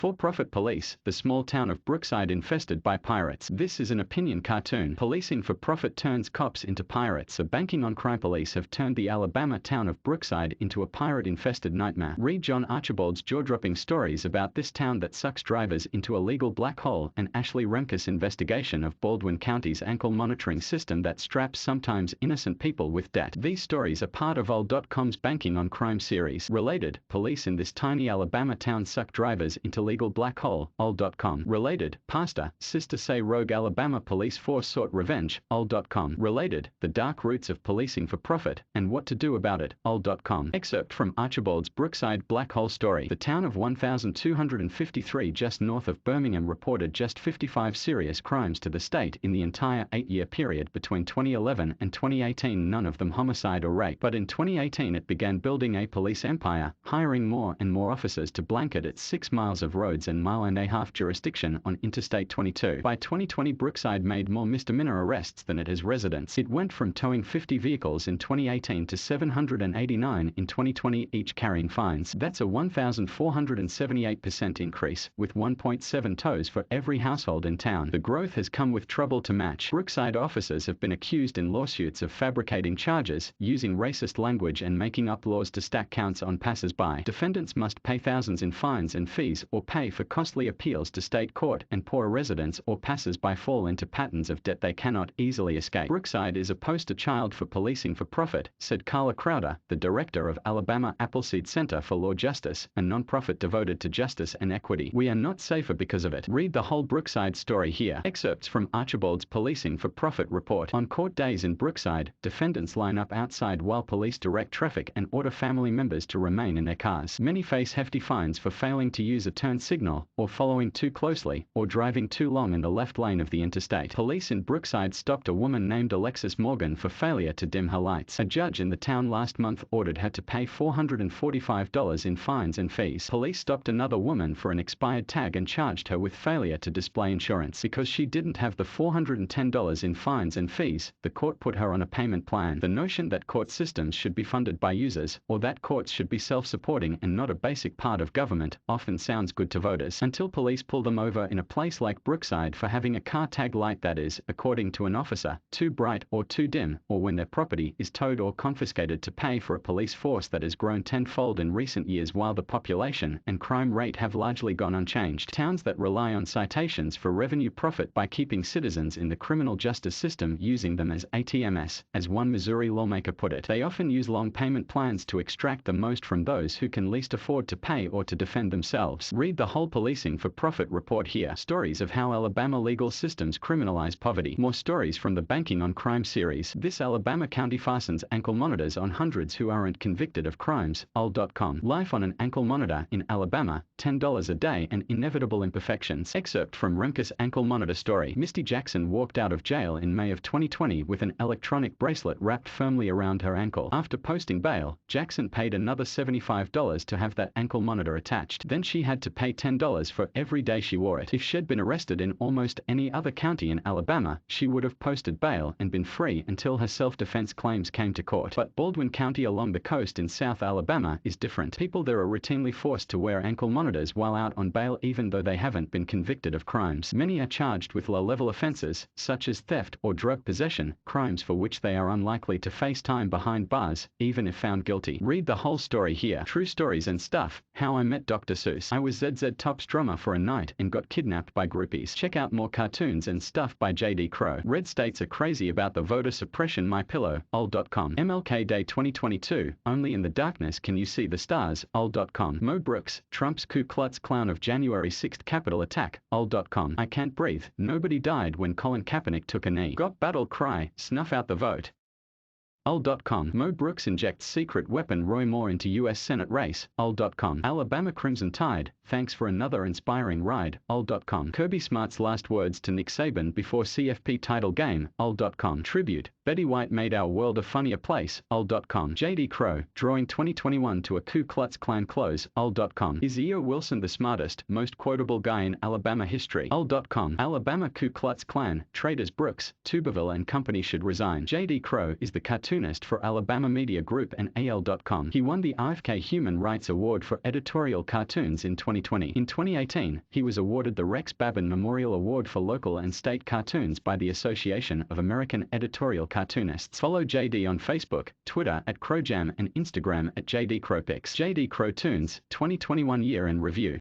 For-profit police, the small town of Brookside infested by pirates. This is an opinion cartoon. Policing for profit turns cops into pirates. The banking on crime police have turned the Alabama town of Brookside into a pirate-infested nightmare. Read John Archibald's jaw-dropping stories about this town that sucks drivers into a legal black hole, and Ashley Remkus' investigation of Baldwin County's ankle monitoring system that straps sometimes innocent people with debt. These stories are part of all.com's Banking on Crime series. Related, police in this tiny Alabama town suck drivers into legal black hole, all.com. Related, pastor, sister say rogue Alabama police force sought revenge, all.com. Related, the dark roots of policing for profit, and what to do about it, all.com. Excerpt from Archibald's Brookside black hole story. The town of 1,253 just north of Birmingham reported just 55 serious crimes to the state in the entire 8-year period between 2011 and 2018, none of them homicide or rape. But in 2018 it began building a police empire, hiring more and more officers to blanket its 6 miles of roads and mile-and-a-half jurisdiction on Interstate 22. By 2020, Brookside made more misdemeanor arrests than it has residents. It went from towing 50 vehicles in 2018 to 789 in 2020, each carrying fines. That's a 1,478% increase, with 1.7 tows for every household in town. The growth has come with trouble to match. Brookside officers have been accused in lawsuits of fabricating charges, using racist language and making up laws to stack counts on passers-by. Defendants must pay thousands in fines and fees or pay for costly appeals to state court, and poorer residents or passers-by fall into patterns of debt they cannot easily escape. Brookside is a poster child for policing for profit, said Carla Crowder, the director of Alabama Appleseed Center for Law Justice, a nonprofit devoted to justice and equity. We are not safer because of it. Read the whole Brookside story here. Excerpts from Archibald's Policing for Profit report. On court days in Brookside, defendants line up outside while police direct traffic and order family members to remain in their cars. Many face hefty fines for failing to use a turn signal, or following too closely, or driving too long in the left lane of the interstate. Police in Brookside stopped a woman named Alexis Morgan for failure to dim her lights. A judge in the town last month ordered her to pay $445 in fines and fees. Police stopped another woman for an expired tag and charged her with failure to display insurance. Because she didn't have the $410 in fines and fees, the court put her on a payment plan. The notion that court systems should be funded by users, or that courts should be self-supporting and not a basic part of government, often sounds good to voters, until police pull them over in a place like Brookside for having a car tag light that is, according to an officer, too bright or too dim, or when their property is towed or confiscated to pay for a police force that has grown tenfold in recent years while the population and crime rate have largely gone unchanged. Towns that rely on citations for revenue profit by keeping citizens in the criminal justice system, using them as ATMs, as one Missouri lawmaker put it. They often use long payment plans to extract the most from those who can least afford to pay or to defend themselves. Read the whole Policing for Profit report here. Stories of how Alabama legal systems criminalize poverty. More stories from the Banking on Crime series. This Alabama county fastens ankle monitors on hundreds who aren't convicted of crimes, all.com. Life on an ankle monitor in Alabama, $10 a day and inevitable imperfections. Excerpt from Remkus' ankle monitor story. Misty Jackson walked out of jail in May of 2020 with an electronic bracelet wrapped firmly around her ankle. After posting bail, Jackson paid another $75 to have that ankle monitor attached. Then she had to pay $10 for every day she wore it. If she'd been arrested in almost any other county in Alabama, she would have posted bail and been free until her self-defense claims came to court. But Baldwin County along the coast in South Alabama is different. People there are routinely forced to wear ankle monitors while out on bail even though they haven't been convicted of crimes. Many are charged with low-level offenses, such as theft or drug possession, crimes for which they are unlikely to face time behind bars, even if found guilty. Read the whole story here. True Stories and Stuff. How I Met Dr. Seuss. I was ZZ Top's drummer for a night and got kidnapped by groupies. Check out more cartoons and stuff by J.D. Crow. Red states are crazy about the voter suppression. MyPillow, all.com. MLK Day 2022. Only in the darkness can you see the stars, all.com. Mo Brooks, Trump's Ku Klutz Klan of January 6th Capitol attack, all.com. I can't breathe. Nobody died when Colin Kaepernick took a knee. Got battle cry, snuff out the vote. all.com. Mo Brooks injects secret weapon Roy Moore into U.S. Senate race, all.com. Alabama Crimson Tide, thanks for another inspiring ride, all.com. Kirby Smart's last words to Nick Saban before CFP title game, all.com. Tribute, Betty White made our world a funnier place, all.com. J.D. Crow, drawing 2021 to a Ku Klux Klan close, all.com. Is E.O. Wilson the smartest, most quotable guy in Alabama history, all.com. Alabama Ku Klux Klan, traitors Brooks, Tuberville and company should resign. J.D. Crow is the cartoon cartoonist for Alabama Media Group and AL.com. He won the IFK Human Rights Award for editorial cartoons in 2020. In 2018, he was awarded the Rex Babin Memorial Award for local and state cartoons by the Association of American Editorial Cartoonists. Follow JD on Facebook, Twitter @CrowJam and Instagram @JDCrowPix. JD Crow Toons, 2021 Year in Review.